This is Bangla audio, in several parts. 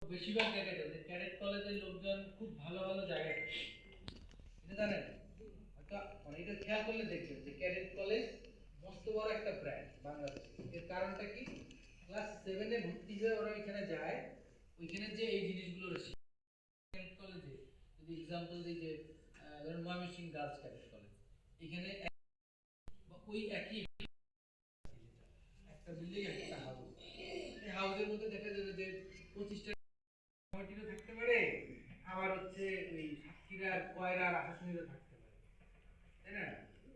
বেশিরভাগ জায়গায় যে ক্যাডেট কলেজের লোকজন খুব ভালো ভালো জায়গায় থাকে, এটা জানেন? হয়তো মানে এটা খেয়াল করলে দেখবেন যে ক্যাডেট কলেজ মস্ত বড় একটা ব্র্যান্ড বাংলাদেশে। এর কারণটা কি? ক্লাস 7 এ ভর্তি হয়ে ওরা এখানে যায়, ওইখানে যে এই জিনিসগুলো ক্যাডেট কলেজে যদি এক্সাম্পল দিই যে ধরুন ময়মনসিংহ গার্লস ক্যাডেট কলেজ, এখানে ওই একই একটা বিল্ডিং একটা হাউস, এই হাউসের মধ্যে দেখা যাবে যে 25টা কমিটিরও থাকতে পারে, আবার হচ্ছে ওই সাতক্ষীরার কয়রার আকাশনীরও থাকতে পারে, তাই না?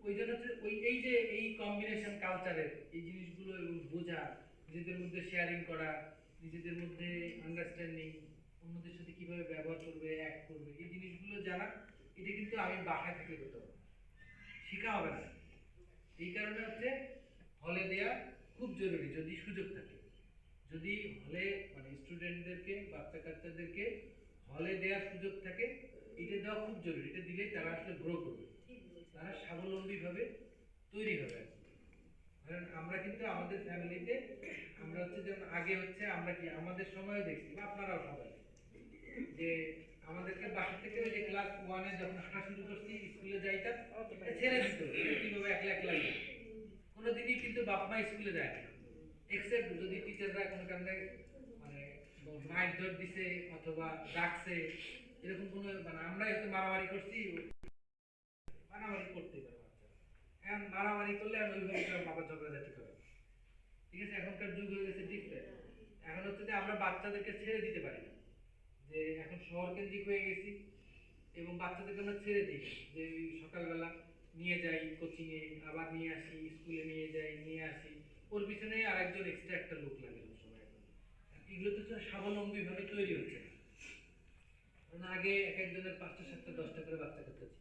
ওই জন্য হচ্ছে ওই এই যে এই কম্বিনেশন কালচারের এই জিনিসগুলো এবং বোঝা, নিজেদের মধ্যে শেয়ারিং করা, নিজেদের মধ্যে আন্ডারস্ট্যান্ডিং, অন্যদের সাথে কিভাবে ব্যবহার করবে, অ্যাক্ট করবে, এই জিনিসগুলো জানা, এটা কিন্তু আমি বাসা থেকে করতে পারবো, শেখা হবে না। এই কারণে হচ্ছে হলে দেয়া খুব জরুরি যদি সুযোগ থাকে। যদি হলে মানে স্টুডেন্টদেরকে বাচ্চা কাচ্চাদেরকে হলে দেওয়ার সুযোগ থাকে, এটা দেওয়া খুব জরুরি। এটা দিলে তারা আসলে গ্রো করবে, তারা স্বাবলম্বীভাবে তৈরি হবে। কারণ আমরা কিন্তু আমাদের ফ্যামিলিতে আমরা হচ্ছে যেমন আগে হচ্ছে আমরা কি আমাদের সময় দেখছি বা আপনারাও সবাই যে আমাদেরকে বাসা থেকে ওই যে ক্লাস 1 এ যখন হাঁটা শুরু করছি স্কুলে যাইতাম, ছেড়ে দিত কিভাবে একলা একলা কোনোদিনই কিন্তু বাপ মা স্কুলে যায় না, এক্সেপ্ট যদি টিচাররা কোনো কারণে মানে মাইর ধর দিছে অথবা ডাকছে, এরকম কোনো মানে আমরা হয়তো মারামারি করছি, মারামারি করতে পারে বাচ্চারা, এখন মারামারি করলে আর ওইভাবে বাবা ঝগড়াঝাটি করে। ঠিক আছে, এখনকার যুগ হয়ে গেছে ডিফারেন্ট। এখন হচ্ছে যে আমরা বাচ্চাদেরকে ছেড়ে দিতে পারি না, যে এখন শহর কেন্দ্রিক হয়ে গেছি এবং বাচ্চাদেরকে আমরা ছেড়ে দিই যে সকালবেলা নিয়ে যাই কোচিং এ, আবার নিয়ে আসি স্কুলে, নিয়ে যাই নিয়ে আসি, ওর পিছনে আরেকজন এক্সট্রা একটা লোক লাগে সময়। এগুলো তো স্বাবলম্বী ভাবে তৈরি হচ্ছে না। কারণ আগে এক একজনের 5টা 7টা 10টা করে বাচ্চা কাচ্চা ছিল,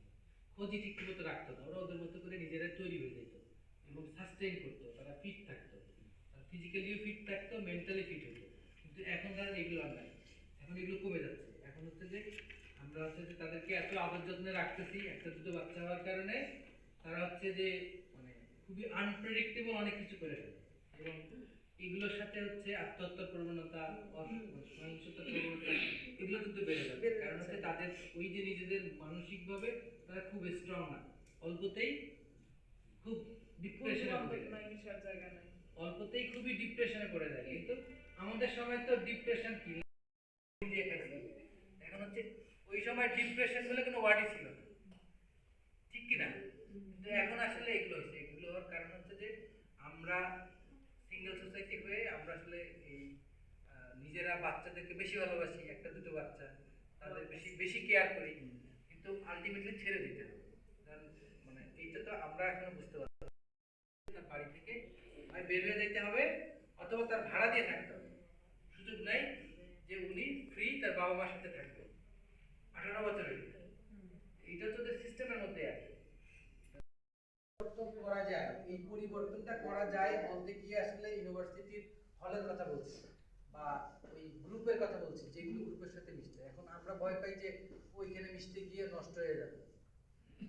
খোঁজই ঠিক মতো রাখতো না, ওরা ওদের মতো করে নিজেরা তৈরি হয়ে যেত এবং সাস্টেইন করতো, তারা ফিট থাকতো, ফিজিক্যালিও ফিট থাকতো, মেন্টালি ফিট হতো। কিন্তু এখন তারা এগুলো আর নাই, এখন এগুলো কমে যাচ্ছে। এখন হচ্ছে যে আমরা হচ্ছে যে তাদেরকে এত আদর যত্নে রাখতেছি একটা দুটো বাচ্চা হওয়ার কারণে, তারা হচ্ছে যে মানে খুবই আনপ্রেডিক্টেবল অনেক কিছু করে ফেলে এবং এগুলোর সাথে হচ্ছে আত্মহত্যার প্রবণতা, সহিংসতার প্রবণতা, এগুলো কিন্তু বেড়ে যাবে। কারণ হচ্ছে তাদের ওই যে নিজেদের মানসিকভাবে তারা খুব স্ট্রং না, অল্পতেই খুব ডিপ্রেশনে পড়ে যায়, অল্পতেই খুবই ডিপ্রেশনে পড়ে যায়। কিন্তু আমাদের সময় তো ডিপ্রেশন কি এখন হচ্ছে, ওই সময় ডিপ্রেশন বলে কোনো ওয়ার্ডই ছিল না, ঠিক কি না? কিন্তু এখন আসলে এগুলো হচ্ছে, এগুলো হওয়ার কারণ হচ্ছে যে আমরা সিঙ্গেল সোসাইটি হয়ে আমরা আসলে এই নিজেরা বাচ্চাদেরকে বেশি ভালোবাসি, একটা দুটো বাচ্চা তাদের বেশি বেশি কেয়ার করি, কিন্তু আলটিমেটলি ছেড়ে দিতে হবে। কারণ মানে এইটা তো আমরা এখনো বুঝতে পারছি তার বাড়ি থেকে হয় বের হয়ে যেতে হবে অথবা তার ভাড়া দিয়ে থাকতে হবে, সুযোগ নেই যে উনি ফ্রি তার বাবা মার সাথে থাকবে 18 বছরের। এইটা তো সিস্টেমের মধ্যে আছে, পরিবর্তন করা যায়। এই পরিবর্তনটা করা যায় বলতে গিয়ে আসলে ইউনিভার্সিটির হলের কথা বলছি বা ওই গ্রুপের কথা বলছি, যেগুলো গ্রুপের সাথে মিশতে। এখন আমরা ভয় পাই যে ওইখানে মিশতে গিয়ে নষ্ট হয়ে যাবে,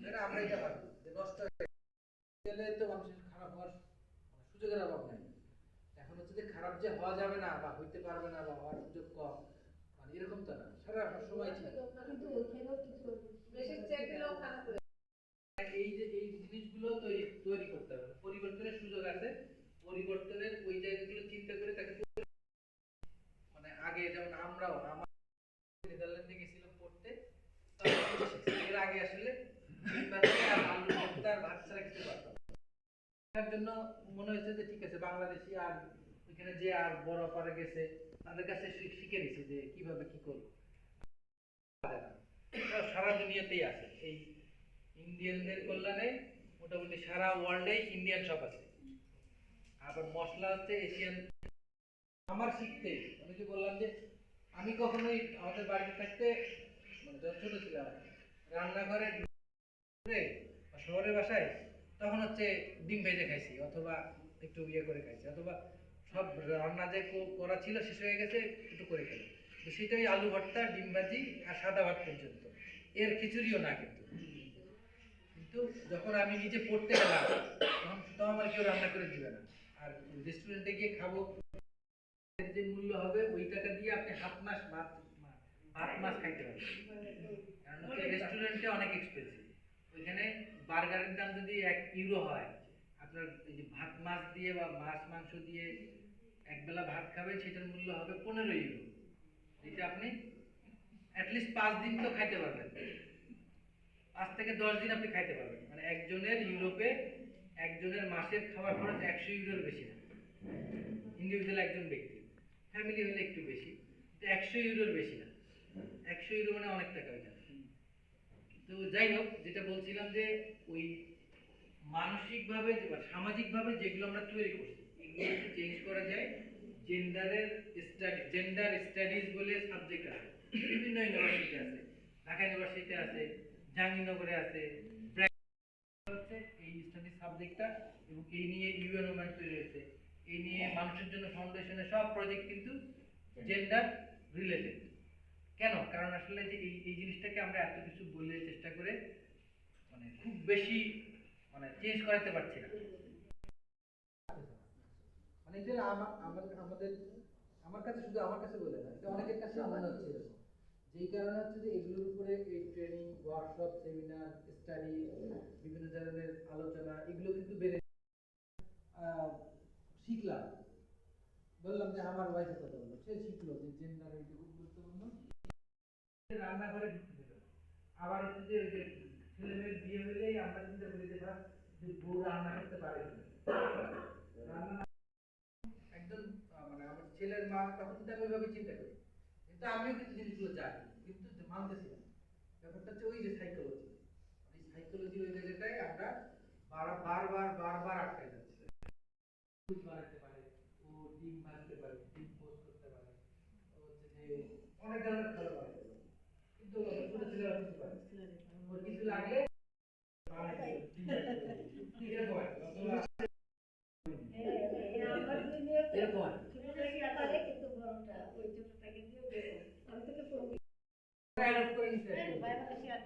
তাই না? আমরা এটা ভাবি যে নষ্ট হয়ে গেলে তো মানুষের খারাপ হওয়ার সুযোগের অভাব নাই। এখন হচ্ছে যে খারাপ যে হওয়া যাবে না বা হইতে পারবে না বা হওয়ার সুযোগ কম, মানে এরকম তো না, সারা সময় কিন্তু ওইখানেও কিছু বেশি চেক দিলেও খারাপ হয়ে এই যে এই জিনিসগুলো তৈরি করতে হবে। পরিবর্তনের সুযোগ আছে, পরিবর্তনের ওই জায়গাগুলো চিন্তা করে তাকে মানে আগে যেমন আমরাও আমার নেদারল্যান্ডে গেছিলাম পড়তে, এর আগে আসলে আর আলু ভর্তা আর ভাত ছাড়া কিছু পারতাম তার জন্য মনে হয়েছে যে ঠিক আছে বাংলাদেশি আর ওইখানে যে আর বড় পারে গেছে তাদের কাছে শিখে নিছে যে কিভাবে কি করবো। সারা দুনিয়াতেই আছে এই ইন্ডিয়ানদের কল্যাণে, মোটামুটি সারা ওয়ার্ল্ডেই ইন্ডিয়ান শপ আছে। আবার মশলা হচ্ছে এশিয়ান। আমার শিখতে আমি যে বললাম যে আমি কখনোই আমাদের বাড়িতে থাকতে মানে যখন ছোট ছিলাম রান্নাঘরে শহরের বাসায় তখন হচ্ছে ডিম ভেজে খাইছি অথবা একটু ইয়ে করে খাইছি, অথবা সব রান্না যে করা ছিল শেষ হয়ে গেছে একটু করে খাই, তো সেটাই আলু ভর্তা ডিম ভাজি আর সাদা ভাত পর্যন্ত, এর খিচুড়িও না। কিন্তু কিন্তু যখন আমি নিজে পড়তে গেলাম তখন তো আমার কেউ রান্না করে দিবে না, আর রেস্টুরেন্টে গিয়ে খাবো যে মূল্য হবে ওই টাকা দিয়ে আপনি হাত না মাস ভাত মাছ খাইতে পারবে, কারণ হচ্ছে রেস্টুরেন্টে অনেক এক্সপেন্সিভ। ওইখানে বার্গারের দাম যদি €1 হয়, আপনার এই যে ভাত মাছ দিয়ে বা মাছ মাংস দিয়ে একবেলা ভাত খাবেন, সেটার মূল্য হবে €15, যেটা আপনি অ্যাটলিস্ট 5 দিন তো খাইতে পারবেন। 5 থেকে 10 দিন আপনি খাইতে পারবেন। মানে একজনের ইউরোপে একজনের মাসের খাবার খরচ €100 বেশি না, ইন্ডিভিজুয়াল একজন ব্যক্তি। ফ্যামিলি হলে একটু বেশি, কিন্তু €100 বেশি না। €100 মানে অনেক টাকা হয়ে যায়। তো যাই হোক, যেটা বলছিলাম যে ওই মানসিকভাবে বা সামাজিকভাবে যেগুলো আমরা তৈরি করছি, এগুলোকে চেঞ্জ করা যায়। জেন্ডার স্টাডিজ বলে সাবজেক্ট আছে, বিভিন্ন ইউনিভার্সিটি আছে, ঢাকা ইউনিভার্সিটিতে আছে, জাহাঙ্গীরনগরে আছে। হচ্ছে এই স্টাডি সাবজেক্টটা, এবং এই নিয়ে ইউএনওম্যান তৈরি হয়েছে। এই নিয়ে মানুষের জন্য ফাউন্ডেশনের সব প্রজেক্ট কিন্তু জেন্ডার রিলেটেড। কেন? কারণ আসলে যে এই জিনিসটাকে আমরা এত কিছু বলে চেষ্টা করে মানে খুব বেশি মানে চেঞ্জ করাতে পারছি না। মানে এটা আমার কাছে, শুধু আমার কাছে বলে না, এটা অনেকের কাছে মনে হচ্ছে এরকম। যেই কারণে হচ্ছে যে এগুলোর উপরে এই ট্রেনিং, ওয়ার্কশপ, সেমিনার, স্টাডি, বিভিন্ন ধরনের আলোচনা, এগুলো কিন্তু বেড়ে শিখলাম। বললাম যে আমার ওয়াইফের কথা বললো, সে শিখলো যে জেন্ডার এটা খুব গুরুত্বপূর্ণ। রান্নাঘরে ঢুকতে দেবে না। আবার হচ্ছে যে ওই যে ছেলে মেয়ের বিয়ে হলেই আমরা চিন্তা করি যে বউ রান্না করতে পারে কিনা। রান্না একজন মানে আমার ছেলের মা, তখন কিন্তু আমি ওইভাবে চিন্তা করি, কিন্তু আমিও কিন্তু জিনিসগুলো জানি, কিন্তু মানতেছি না। ব্যাপারটা হচ্ছে ওই যে সাইকোলজি, এই সাইকোলজি ওই জায়গাটায় আমরা বারবার আটকে যাচ্ছি। ফুড বানাতে পারে, ও ডিম ভাজতে পারে, ডিম পোস্ট করতে পারে, ও হচ্ছে যে অনেক ধরনের খাবার বানাতে পারে, কিন্তু ছোট ছেলেরা কিছু পারে, ওর কিছু লাগলে এরকম আর কি। এরকম আর কি।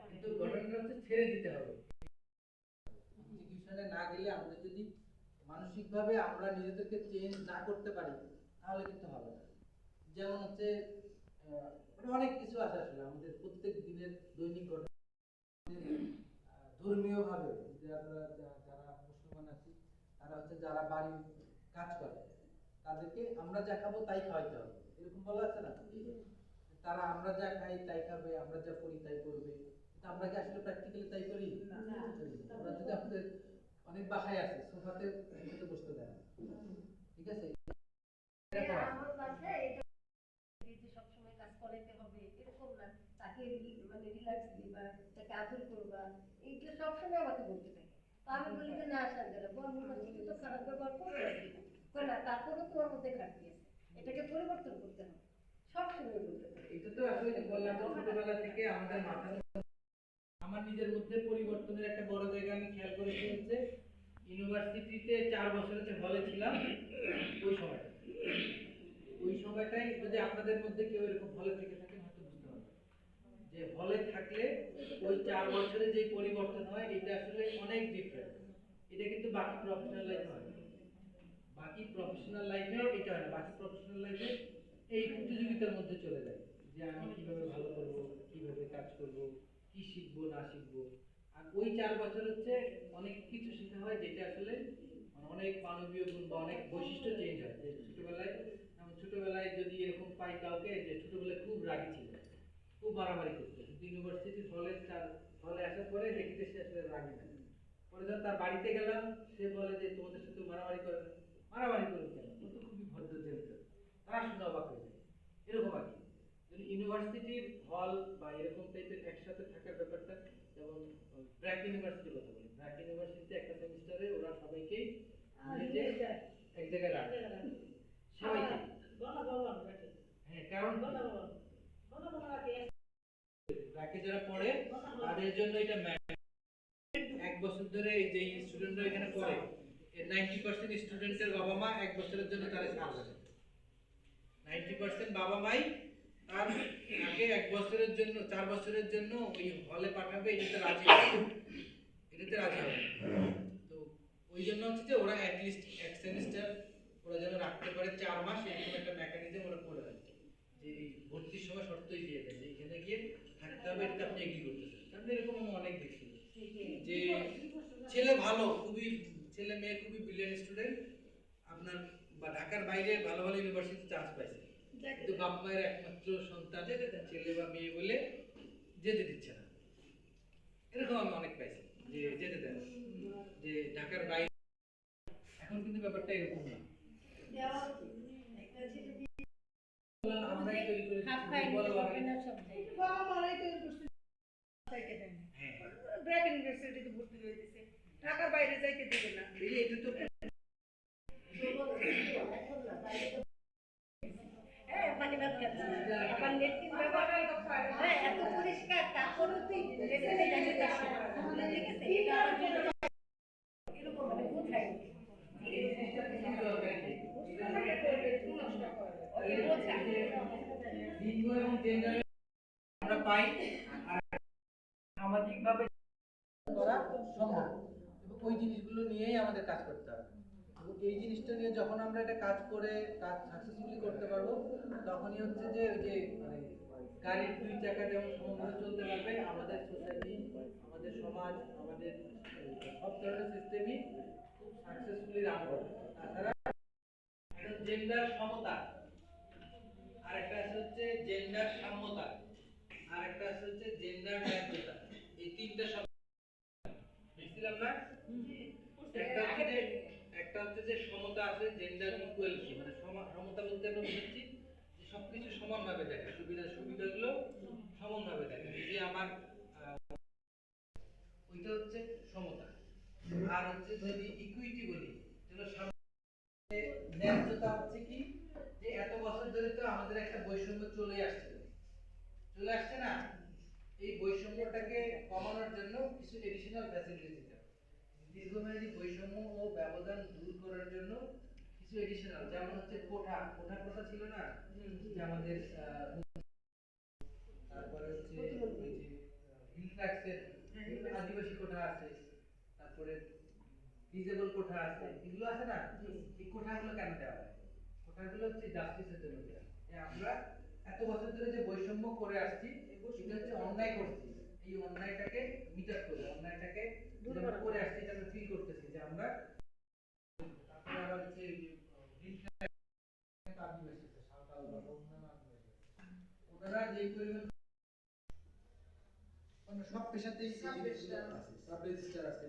কিন্তু ঘটনাটা হচ্ছে ছেড়ে দিতে হবে। ইনস্টিটিউশনে না গেলে, আমাদের যদি মানসিকভাবে আমরা নিজেদেরকে চেঞ্জ না করতে পারি, তাহলে কিন্তু হবে না। যেমন হচ্ছে অনেক কিছু আছে আসলে আমাদের প্রত্যেক দিনের দৈনিক ঘটনা। ধর্মীয় ভাবে যারা মুসলমান আছি, তারা হচ্ছে যারা বাড়ির কাজ করে, তাদেরকে আমরা যা খাবো তাই খাওয়াইতে হবে, এরকম বলা আছে না? তারা আমরা যা খাই তাই খাবে, আমরা যা করি তাই করবে। কিন্তু আমরা কি আসলে প্র্যাকটিক্যালি তাই করি? আমরা যদি আমাদের অনেক বাসায় আছে, সোফাতে একসাথে বসতে দেয় না, ঠিক আছে? আমার বাসায় এটা যে সবসময় কাজ করাইতে হবে এরকম না, তাকে মানে রিল্যাক্স দিবা, তাকে আদর করবা, এইগুলো সবসময় আমাকে বলতে থাকে। তো আমি বলি যে না সাজেরা বন্ধু বান্ধবী তো খারাপ ব্যবহার করবে না, তারপরেও তোমার মধ্যে ঘাটতি আছে, এটাকে পরিবর্তন করতে হবে, সবসময় বলতে থাকে। এটা তো আসলে বললাম, ছোটবেলা থেকে আমাদের মাথার, আমার নিজের মধ্যে পরিবর্তনের একটা বড় জায়গা আমি খেয়াল করেছি হচ্ছে ইউনিভার্সিটিতে 4 বছর হচ্ছে হলে ছিলাম। ওই সময়টাই যদি আপনাদের মধ্যে কেউ এরকম হলে থেকে থাকেন, হয়তো বুঝতে পারবেন যে হলে থাকলে ওই 4 বছরে যে পরিবর্তন হয়, এটা আসলে অনেক ডিফারেন্ট। এটা কিন্তু বাকি প্রফেশনাল লাইফে হয় না। বাকি প্রফেশনাল লাইফে এটা হয় না। বাকি প্রফেশনাল লাইফে এই প্রতিযোগিতার মধ্যে চলে যায় যে আমি কিভাবে ভালো করব, কিভাবে কাজ করব, কি শিখবো না শিখবো। আর ওই 4 বছর হচ্ছে অনেক কিছু শেখা হয়, যেটা আসলে অনেক মানবীয় গুণ বা অনেক বৈশিষ্ট্য চেঞ্জ হয়। যে ছোটবেলায় যদি এরকম পাই কাউকে যে ছোটবেলায় খুব রাগী ছিল, খুব মারামারি করতো, কিন্তু ইউনিভার্সিটির হলে আসার পরে দেখতে সে আসলে রাগী না। পরে যখন তার বাড়িতে গেলাম, সে বলে যে তোমাদের সাথে মারামারি করে না। মারামারি করবে কেন, ও তো খুবই ভদ্র জেন্টল। তারা শুনে অবাক হয়ে যায়। এরকম আর কি। ইউনিভার্সিটির হল বা এরকম টাইপের একসাথে থাকার ব্যাপারটা, যেমন ব্র্যাক ইউনিভার্সিটির কথা বলি, ব্র্যাক ইউনিভার্সিটিতে একটা সেমিস্টারে ওরা সবাইকেই নিয়ে এক জায়গায় রাখে, সবাইকে। হ্যাঁ, কারণ ব্র্যাকে যারা পড়ে তাদের জন্য এটা 1 বছর ধরে যে স্টুডেন্টরা এখানে পড়ে, এর 90% স্টুডেন্টের বাবা মা 1 বছরের জন্য তারা ছাড়বে না। 90% বাবা মাই তার আগে 1 বছরের জন্য, 4 বছরের জন্য ওই হলে পাঠাবে, এটাতে রাজি হবে। তো ওই জন্য হচ্ছে যে ওরা অ্যাটলিস্ট এক সেমিস্টার ওরা যেন রাখতে পারে, 4 মাস, এরকম একটা মেকানিজম ওরা করে রাখে, যে এই ভর্তির শর্তই দিয়ে দেন যে এখানে গিয়ে থাকতে হবে, এটা আপনি এগ্রি করতেছেন। আপনি এরকম আমি অনেক দেখছি যে ছেলে ভালো, খুবই ছেলে মেয়ে খুবই ব্রিলিয়ান্ট স্টুডেন্ট, আপনার বা ঢাকার বাইরে ভালো ভালো ইউনিভার্সিটি চান্স পাইছে, কিন্তু বাপ মায়ের একমাত্র সন্তান ছেলে বা মেয়ে বলে যেতে দিচ্ছে না। এরকম আমি অনেক পাইছি যে যেতে দেন, যে ঢাকার বাইরে। এখন কিন্তু ব্যাপারটা এরকম না। আমরাই তৈরি করে বাবা মারাই তৈরি করছে, যাইতে দেয় না। হ্যাঁ ব্র্যাক ইউনিভার্সিটিতে ভর্তি করে দিছে, ঢাকার বাইরে যাইতে দেবে না। এটা তো হ্যাঁ, পানি ভাত খাচ্ছে। আবার লেট্রিন ব্যবহার হ্যাঁ, এত পরিষ্কার, তারপরেও তুই লেট্রিনে যাইতে চাস না। ঠিক আছে? এটা আমার জন্য এরকম মানে বোঝায়। ওকে বোঝায়। লিঙ্গ এবং জেন্ডার আমরা পাই, আর সামাজিকভাবে করা সম্ভব, এবং ওই জিনিসগুলো নিয়েই আমাদের কাজ করতে হবে। এবং এই জিনিসটা নিয়ে যখন আমরা এটা কাজ করে কাজ সাকসেসফুলি করতে পারবো, তখনই হচ্ছে যে ওই যে মানে গাড়ির দুই চাকা যেমন সমানভাবে চলতে পারবে, আমাদের সোসাইটি, আমাদের সমাজ, আমাদের সব ধরনের সিস্টেমই সাকসেসফুলি রান করবে। তাছাড়া জেন্ডার সমতা, আর একটা হচ্ছে জেন্ডার সাম্যতা, আর একটা হচ্ছে জেন্ডার ন্যায্যতা। এই তিনটা শব্দ বুঝছিলাম না? একটা হচ্ছে যে সমতা আছে, জেন্ডার ইকুয়ালিটি, মানে সমতা বলতে আমরা বুঝাচ্ছি যে সবকিছু সমানভাবে দেখা, সুবিধাগুলো সমানভাবে দেখা। এই যে আমার ওইটা হচ্ছে সমতা। আর হচ্ছে যদি ইকুইটি বলি, তাহলে ন্যায্যতা হচ্ছে কি, যে এত বছর ধরে তো আমাদের একটা বৈষম্য চলে আসছে না, এই বৈষম্যটাকে কমানোর জন্য কিছু এডিশনাল ফ্যাসিলিটি দিতে হবে। দীর্ঘমেয়াদী বৈষম্য ও ব্যবধান দূর করার জন্য কিছু এডিশনাল, যেমন হচ্ছে কোঠা কথা ছিল না যে আমাদের তারপরে হচ্ছে ওই যে হিল ট্যাক্সের আদিবাসী কোঠা আছে, তারপরে ডিজেবল কোঠা আছে, এগুলো আছে না, এই কোঠাগুলো কেন দেওয়া হয়? কোঠাগুলো হচ্ছে জাস্টিসের জন্য দেওয়া, যে আমরা এত বছর ধরে যে বৈষম্য করে আসছি, এটা হচ্ছে অন্যায় করছি, এই অন্যায়টাকে মিটার করে, অন্যায়টাকে যেটা করে আসছি এটা আমরা ফিল করতেছি যে আমরা। তারপরে আবার হচ্ছে আদিবাসী আছে, সাঁওতাল বা অন্যান্য আদিবাসী আছে, ওনারা যে পরিমাণ মানে সব পেশাতেই সাব রেজিস্টার আছে,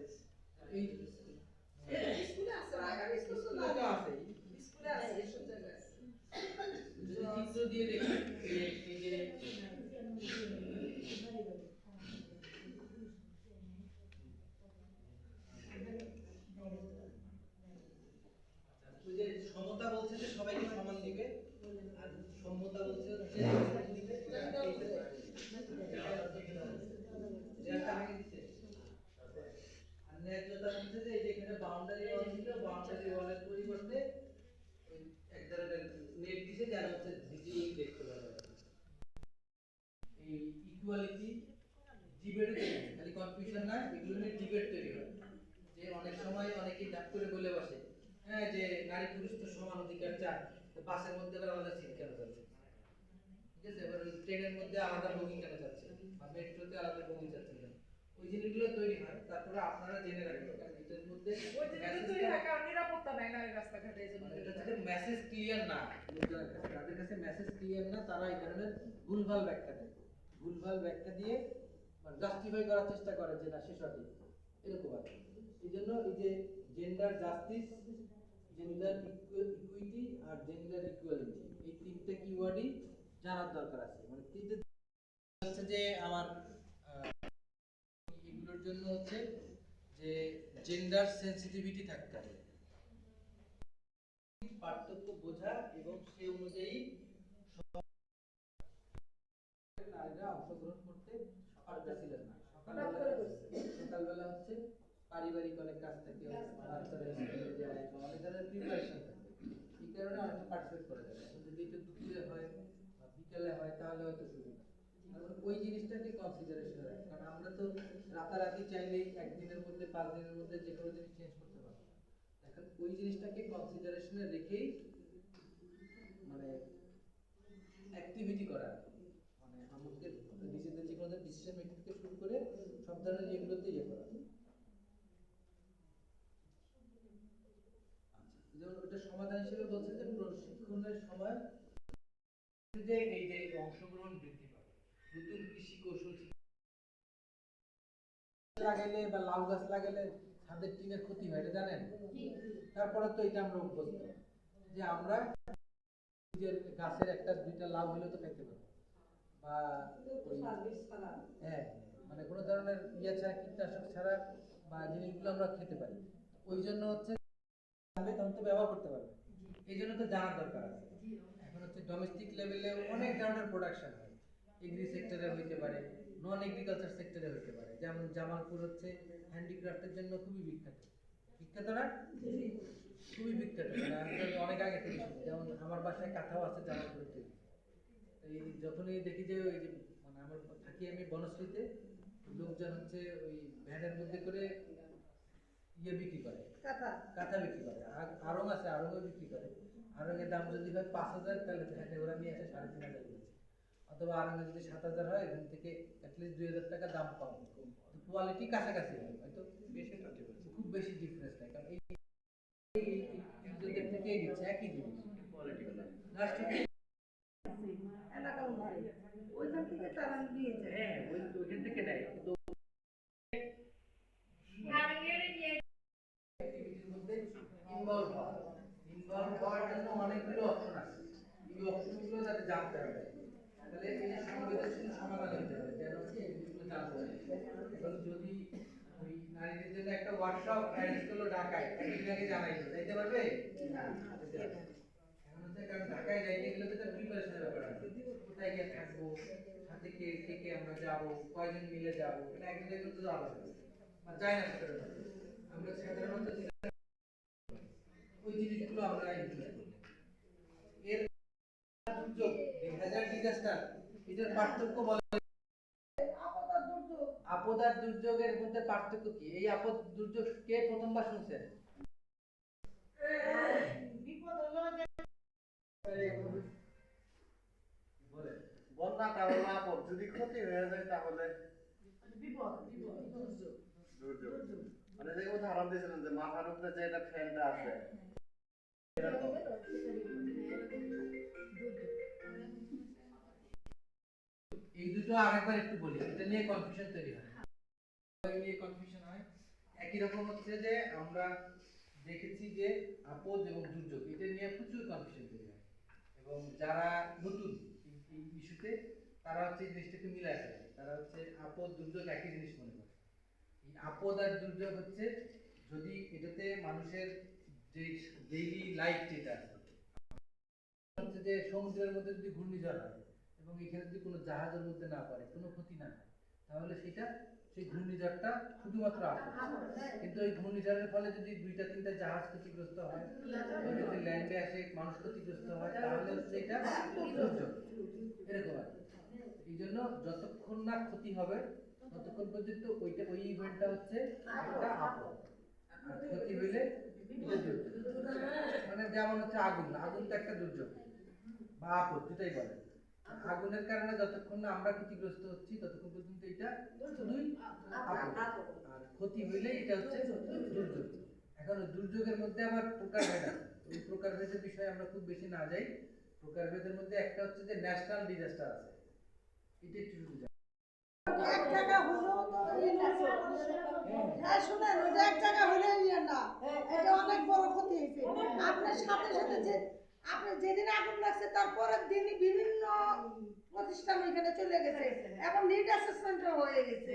এই স্কুলে আছে, স্কুলে তো আছে, স্কুলে আছে, সব জায়গায় আছে। যদি চিত্র দিয়ে দেখি যে এই যে ওই যে সমতা বলছে যে সবাইকে সমান দিবে, আর সম্মতা বলছে হচ্ছে আর ন্যায্যতা বলছে যে এই যে এখানে বাউন্ডারি ওয়াল ছিল, বাউন্ডারি ওয়ালের পরিবর্তে ওই এক ধরনের নেট দিছে, যারা হচ্ছে ভিজিবলি দেখতে পারে। এই ইকুয়ালিটি ডিবেট, খালি কনফিউশন না, এগুলো নিয়ে ডিবেট তৈরি হয়, যে অনেক সময় অনেকেই ডাক করে বলে বসে, হ্যাঁ যে নারী পুরুষ তো সমান অধিকার চায়, তো বাসের মধ্যে আবার আলাদা সিট কেন চাচ্ছে, ঠিক আছে, এবার ট্রেনের মধ্যে আলাদা বগি কেন চাচ্ছে, বা মেট্রোতে আলাদা বগি চাচ্ছে কেন, ওই জিনিসগুলো তৈরি হয়। তারপরে আপনারা জেনে রাখবেন, কারণ এটার মধ্যে ওই যে তৈরি হয় কারণ নিরাপত্তা নাই নারী রাস্তাঘাটে, এই জন্য মানে এটা হচ্ছে মেসেজ ক্লিয়ার না, লোকজনের কাছে, তাদের কাছে মেসেজ ক্লিয়ার না, তারা এই ধরনের ভুলভাল ব্যাখ্যা দেয়, ভুলভাল ব্যাখ্যা দিয়ে মানে জাস্টিফাই করার চেষ্টা করে যে না সে সঠিক, এরকম আর এই জন্য এই যে জেন্ডার জাস্টিস, জেন্ডার ইকুইটি আর জেন্ডার ইকুয়ালিটি, এই তিনটে কিওয়ার্ডই জানার দরকার আছে। মানে তিনটে হচ্ছে যে আমার এগুলোর জন্য হচ্ছে যে জেন্ডার সেন্সিটিভিটি থাকতে হবে, পার্থক্য বোঝা, এবং সে অনুযায়ী নারীরা অংশগ্রহণ করতে পারতেছিলেন না। সকালবেলা হচ্ছে পারিবারিক অনেক কাজ থাকে, বাচ্চারা স্কুলে যায় বা অনেক ধরনের প্রিপারেশন থাকে, এই কারণে অনেকটা পার্টিসিপেট করা যায়। এখন যদি এটা দুপুরে হয় বা বিকালে হয় তাহলে হয়তো সুবিধা। তারপরে ওই জিনিসটাকে কনসিডারেশনে রাখে, কারণ আমরা তো রাতারাতি চাইলেই একদিনের মধ্যে 5 দিনের মধ্যে যে কোনো জিনিস চেঞ্জ করতে পারবো। এখন ওই জিনিসটাকে কনসিডারেশনে রেখেই মানে অ্যাক্টিভিটি করা, মানে মেথড থেকে শুরু করে সব ধরনের যেগুলোতে ইয়ে করা। যেমন ওটা সমাধান হিসেবে বলছে যে প্রশিক্ষণের সময় যে এই যে অংশগ্রহণ বৃদ্ধি পাবে, নতুন কৃষি কৌশল লাগাইলে বা লাউ গাছ লাগাইলে ছাদের টিনের ক্ষতি হয়, এটা জানেন? তারপরে তো এটা আমরা অভ্যস্ত যে আমরা নিজের গাছের একটা দুইটা লাউ হলেও তো খাইতে পারবো, বা হ্যাঁ মানে কোনো ধরনের ইয়ে ছাড়া, কীটনাশক ছাড়া বা জিনিসগুলো আমরা খেতে পারি। ওই জন্য হচ্ছে তখন তো ব্যবহার করতে পারবে, এই জন্য তো জানার দরকার আছে। এখন হচ্ছে ডোমেস্টিক লেভেলে অনেক ধরনের প্রোডাকশন হয়, এগ্রি সেক্টরে হইতে পারে, নন এগ্রিকালচার সেক্টরে হইতে পারে। যেমন জামালপুর হচ্ছে হ্যান্ডিক্রাফটের জন্য খুবই বিখ্যাত, বিখ্যাত না? খুবই বিখ্যাত, মানে আমি তো অনেক আগে থেকে শুনি। যেমন আমার বাসায় কাঁথাও আছে জামালপুরের তৈরি। এই যখনই দেখি যে ওই যে মানে আমার থাকি আমি বনশ্রীতে, লোকজন হচ্ছে ওই ভ্যানের মধ্যে করে ইয়ে বিক্রি করে, কাঁথা বিক্রি করে। আড়ং আছে, আড়ংও বিক্রি করে। আড়ংয়ের দাম যদি হয় 5,000, তাহলে ভ্যানে ওরা নিয়ে আসে 3,500 করে। অথবা আড়ংয়ে যদি 7,000 হয়, এখান থেকে অ্যাটলিস্ট 2,000 টাকা দাম কম, কোয়ালিটি কাছাকাছি হয়, হয়তো বেশি খুব বেশি ডিফারেন্স নাই, কারণ এই দুধের থেকেই দিচ্ছে একই জিনিস কোয়ালিটিগুলো। এলাকার ভাই ওইখান থেকে তারা নিয়ে যায়। হ্যাঁ ওইখান থেকে নেয়, কিন্তু ইনভলভ হওয়ার জন্য অনেকগুলো অপশন আছে। এই অপশনগুলো যাতে জানতে হবে, তাহলে এই সংবেদনশীল সমাধান হতে হবে, যেন এই জিনিসগুলো জানতে হবে। এবং যদি ওই নারীদের জন্য একটা ওয়ার্কশপ অ্যারেঞ্জ করলো ঢাকায়, একদিন আগে জানাইলো, যাইতে পারবে? এখন হচ্ছে কারণ ঢাকায় যাইতে গেলে তো একটা প্রিপারেশনের ব্যাপার আছে, কোথায় গিয়ে থাকবো, সাথে কে কে কে আমরা যাবো, কয়জন মিলে যাবো, এটা একদিন কিন্তু যাওয়া যাবে না, যায় না সেটা। আমরা সাধারণত ওই জিনিসগুলো আমরা ইনক্লুড করি। এর দুর্যোগ, হ্যাজার্ড ডিজাস্টার, এটার পার্থক্য বলে আপদ আর দুর্যোগের মধ্যে পার্থক্য কি? এই আপদ দুর্যোগ কে প্রথমবার শুনছেন? বিপদ হলো যে বলে বন্যা কারণ আপদ, যদি ক্ষতি হয়ে যায় তাহলে বিপদ দুর্যোগ দুর্যোগ। মানে যে উদাহরণ দিয়েছিলেন যে মাথার উপরে যে এটা ফ্যানটা আছে, এই দুটো আরেকবার একটু বলি, এটা নিয়ে কনফিউশন তৈরি হয়, নিয়ে কনফিউশন হয়। একই রকম হচ্ছে যে আমরা দেখেছি যে আপদ এবং দুর্যোগ, এটা নিয়ে প্রচুর কনফিউশন তৈরি হয়, এবং যারা নতুন এই ইস্যুতে তারা হচ্ছে এই জিনিসটাকে মিলাই ফেলে। তারা হচ্ছে আপদ দুর্যোগ একই জিনিস মনে করে। এই আপদ আর দুর্যোগ হচ্ছে যদি এটাতে মানুষের যে ডেইলি লাইফ যেটা আছে, হচ্ছে যে সমুদ্রের মধ্যে যদি ঘূর্ণিঝড় হয় এবং এখানে যদি কোনো জাহাজের মধ্যে না পড়ে, কোনো ক্ষতি না হয়, তাহলে সেটা সেই ঘূর্ণিঝড়টা শুধুমাত্র আপদ। কিন্তু এই ঘূর্ণিঝড়ের ফলে যদি 2-3টা জাহাজ ক্ষতিগ্রস্ত হয়, যদি ল্যান্ডে আসে মানুষ ক্ষতিগ্রস্ত হয়, তাহলে হচ্ছে এটা দুর্যোগ, এরকম আর কি। এই জন্য যতক্ষণ না ক্ষতি হবে ততক্ষণ পর্যন্ত ওইটা ওই ইভেন্টটা হচ্ছে একটা আপদ, আর ক্ষতি হইলে এটা দুর্যোগ। মানে যেমন হচ্ছে আগুন, আগুন তো একটা দুর্যোগ বা আপদ, যেটাই বলে। আগুনের কারণে যতক্ষণ না আমরা ক্ষতিগ্রস্ত হচ্ছি ততক্ষণ পর্যন্ত এটা শুধুই আপদ, আর ক্ষতি হইলে এটা হচ্ছে দুর্যোগ। এখন দুর্যোগের মধ্যে আবার প্রকারভেদ আছে, ওই প্রকারভেদের বিষয়ে আমরা খুব বেশি না যাই। প্রকারভেদের মধ্যে একটা হচ্ছে যে ন্যাশনাল ডিজাস্টার আছে, এটা একটু শুধু জানি। এক জায়গা হলো তো হ্যাঁ শুনেন, ওটা এক জায়গা হলে না, এটা অনেক বড় ক্ষতি হয়েছে। আপনার সাথে সাথে যে আপনি যেদিন আগুন লাগছে তার পরের দিনই বিভিন্ন প্রতিষ্ঠান ওইখানে চলে গেছে এবং নিড অ্যাসেসমেন্টও হয়ে গেছে।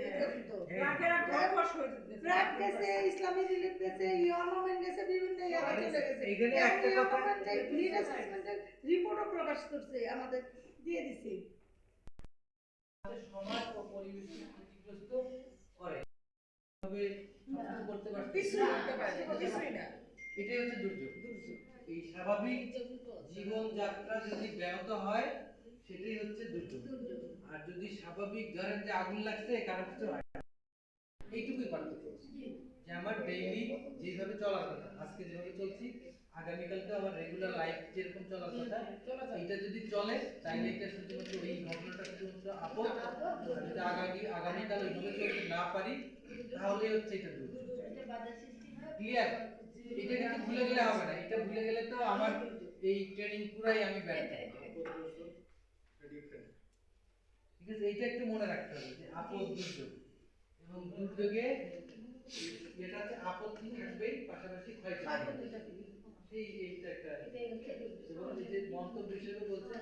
ব্র্যাক গেছে, ইসলামী রিলিফ গেছে, ইউএনওমেন্ট গেছে, বিভিন্ন জায়গায় চলে গেছে। এইখানে একটা কথা, নিড অ্যাসেসমেন্টের রিপোর্টও প্রকাশ করছে, আমাদের দিয়ে দিছে। সমাজ ও পরিবেশকে ক্ষতিগ্রস্ত করে, তবে সমাধান করতে পারছে না, এটাই হচ্ছে দুর্যোগ। এই স্বাভাবিক জীবনযাত্রা যদি ব্যাহত হয় সেটাই হচ্ছে দুর্যোগ। আর যদি স্বাভাবিক, ধরেন যে আগুন লাগছে কারো কিছু হয় না, এইটুকুই পার্থক্য, যে আমার ডেইলি যেভাবে চলার কথা, আজকে যেভাবে চলছি, আগামীকালকে আমার রেগুলার লাইফ যেরকম চলার কথা, এইটা যদি চলে তাহলে এটা শুধুমাত্র এই ঘটনাটা শুধুমাত্র আপদ, যদি আগামীকাল ওইভাবে চলতে না পারি তাহলে হচ্ছে এটা দুর্যোগ। ক্লিয়ার? এটা কিন্তু ভুলে গেলে হবে না, এটা ভুলে গেলে তো আমার এই ট্রেনিং পুরাই আমি ব্যর্থ। ঠিক আছে, এইটা একটু মনে রাখতে হবে যে আপদ দুর্যোগ, এবং দুর্যোগে যেটা আছে আপত্তি থাকবেই, পাশাপাশি ক্ষয়ক্ষতি থাকবে। এইটা একটা এবং এই যে মন্তব্য হিসেবে বলছেন